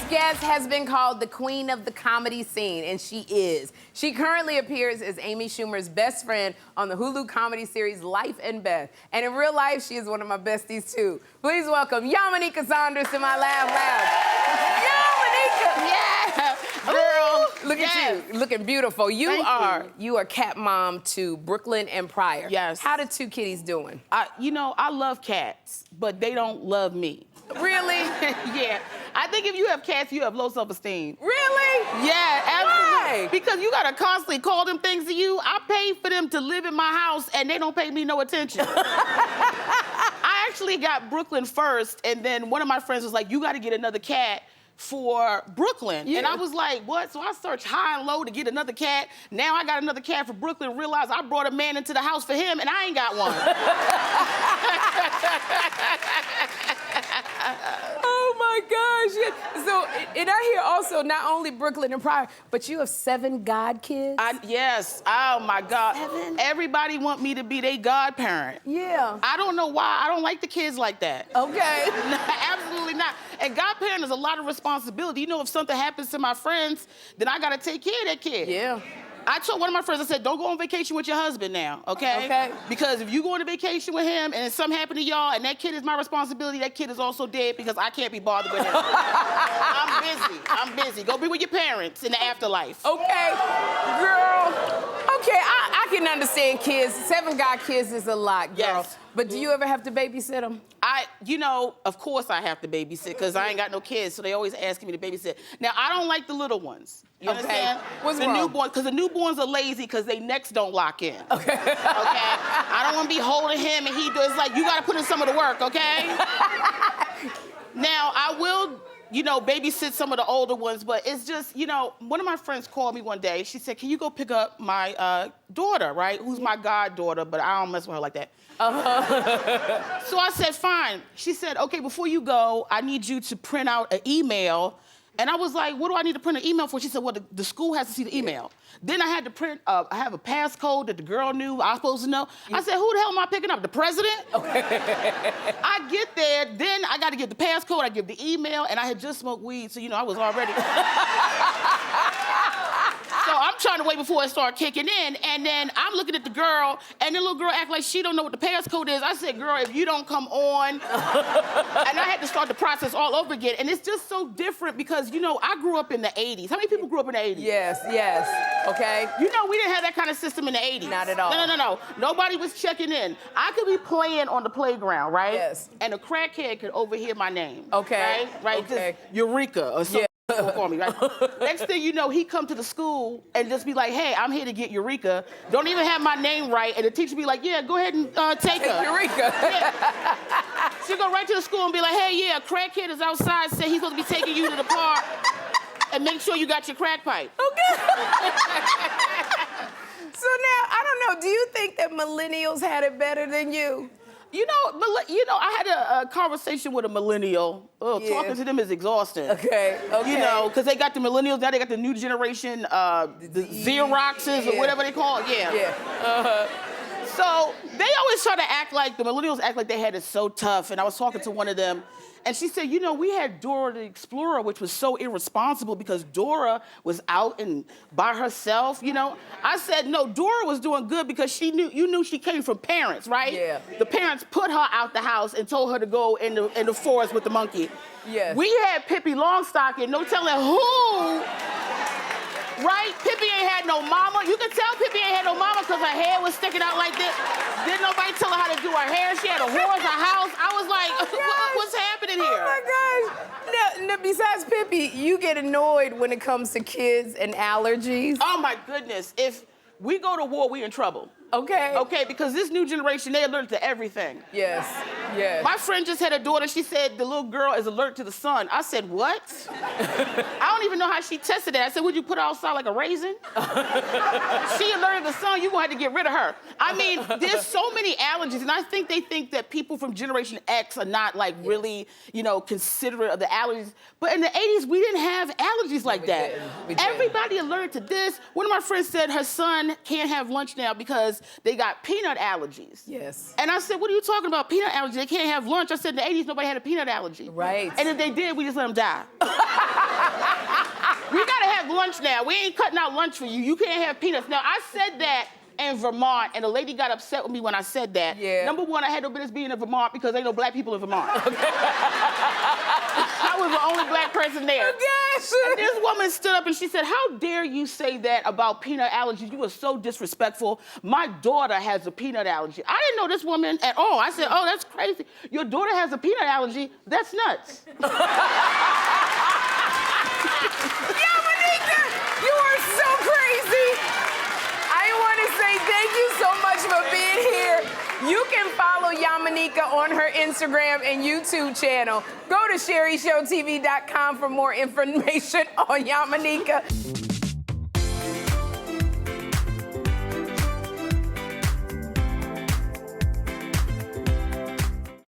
guest has been called the queen of the comedy scene, and she is. She currently appears as Amy Schumer's best friend on the Hulu comedy series Life and Beth. And in real life, she is one of my besties, too. Please welcome Yamaneika Saunders to my Laugh Lounge. Yamaneika! Yeah! Girl, look at you, looking beautiful. You are cat mom to Brooklyn and Pryor. Yes. How the two kitties doing? I love cats, but they don't love me. Really? Yeah. I think if you have cats, you have low self-esteem. Really? Yeah, absolutely. Why? Because you gotta constantly call them things to you. I pay for them to live in my house, and they don't pay me no attention. I actually got Brooklyn first, and then one of my friends was like, you gotta get another cat for Brooklyn. Yeah. And I was like, what? So I searched high and low to get another cat. Now I got another cat for Brooklyn, realized I brought a man into the house for him, and I ain't got one. Oh my gosh. Yeah. So, and I hear also not only Brooklyn and Pryor, but you have 7 god kids? Yes. Oh my God. 7? Everybody want me to be their godparent. Yeah. I don't know why. I don't like the kids like that. Okay. No, absolutely not. And godparent is a lot of responsibility. You know, if something happens to my friends, then I gotta take care of that kid. Yeah. I told one of my friends, I said, don't go on vacation with your husband now, okay? Okay. Because if you go on a vacation with him and something happened to y'all and that kid is my responsibility, that kid is also dead because I can't be bothered with him. I'm busy. Go be with your parents in the afterlife. Okay, girl. Okay, I can understand kids. 7 god kids is a lot, girl. Yes. But do you ever have to babysit them? Of course I have to babysit because I ain't got no kids, so they always asking me to babysit. Now, I don't like the little ones. You understand? What's the wrong? Newborns, because the newborns are lazy because their necks don't lock in. Okay. Okay? I don't want to be holding him and it's like, you got to put in some of the work, okay? Now, I will, babysit some of the older ones, but it's just, one of my friends called me one day. She said, can you go pick up my daughter, right? Who's my goddaughter, but I don't mess with her like that. So I said, fine. She said, okay, before you go, I need you to print out an email. And I was like, what do I need to print an email for? She said, well, the school has to see the email. Then I had to print, I have a passcode that the girl knew I was supposed to know. I said, who the hell am I picking up? The president? Okay. I get there, then I got to give the passcode, I give the email, and I had just smoked weed, so, I was already... So I'm trying to wait before it started kicking in, and then I'm looking at the girl, and the little girl act like she don't know what the passcode is. I said, girl, if you don't come on, and I had to start the process all over again, and it's just so different because, I grew up in the 80s. How many people grew up in the 80s? Yes, okay. We didn't have that kind of system in the 80s. Not at all. No. Nobody was checking in. I could be playing on the playground, right? Yes. And a crackhead could overhear my name. Okay. Right? Okay. Just Eureka or something. Yeah. For me, right? Next thing you know, he come to the school and just be like, hey, I'm here to get Eureka. Don't even have my name right. And the teacher be like, yeah, go ahead and take her. Eureka. Yeah. She'll go right to the school and be like, hey, yeah, a crackhead is outside, say he's supposed to be taking you to the park and make sure you got your crack pipe. Okay. So now, I don't know, do you think that millennials had it better than you? I had a conversation with a millennial. Talking to them is exhausting. Okay. Because they got the millennials, now they got the new generation, the Xeroxes or whatever they call it. Yeah. So they always try to act like, the millennials act like they had it so tough. And I was talking to one of them, and she said, we had Dora the Explorer, which was so irresponsible because Dora was out and by herself, I said, no, Dora was doing good because you knew she came from parents, right? Yeah. The parents put her out the house and told her to go in the forest with the monkey. Yes. We had Pippi Longstocking, no telling who, right? Pippi ain't had no mama. You can tell Pippi ain't had no mama because her hair was sticking out like this. Didn't nobody tell her how to do her hair. She had a horse, a house. I was like, what's happening here? Oh my gosh. Now, besides Pippi, you get annoyed when it comes to kids and allergies. Oh my goodness. If we go to war, we in trouble. Okay. Okay, because this new generation, they allergic to everything. Yes. My friend just had a daughter. She said the little girl is allergic to the sun. I said, what? I don't even know how she tested that. I said, would you put her outside like a raisin? She allergic to the sun, you're going to have to get rid of her. I mean, there's so many allergies, and I think they think that people from Generation X are not, really, considerate of the allergies. But in the 80s, we didn't have allergies like that. Everybody allergic to this. One of my friends said her son can't have lunch now because they got peanut allergies. Yes. And I said, what are you talking about, peanut allergies? They can't have lunch. I said, in the 80s, nobody had a peanut allergy. Right. And if they did, we just let them die. We gotta have lunch now. We ain't cutting out lunch for you. You can't have peanuts. Now, I said that in Vermont, and the lady got upset with me when I said that. Yeah. Number one, I had no business being in Vermont because ain't no black people in Vermont. I was the only black person there. Yes. And this woman stood up and she said, how dare you say that about peanut allergies? You are so disrespectful. My daughter has a peanut allergy. I didn't know this woman at all. I said, oh, that's crazy. Your daughter has a peanut allergy? That's nuts. Yamaneika, you are so crazy. I want to say thank you so much for being here. You can follow Yamaneika on her Instagram and YouTube channel. Go to SherriShowTV.com for more information on Yamaneika.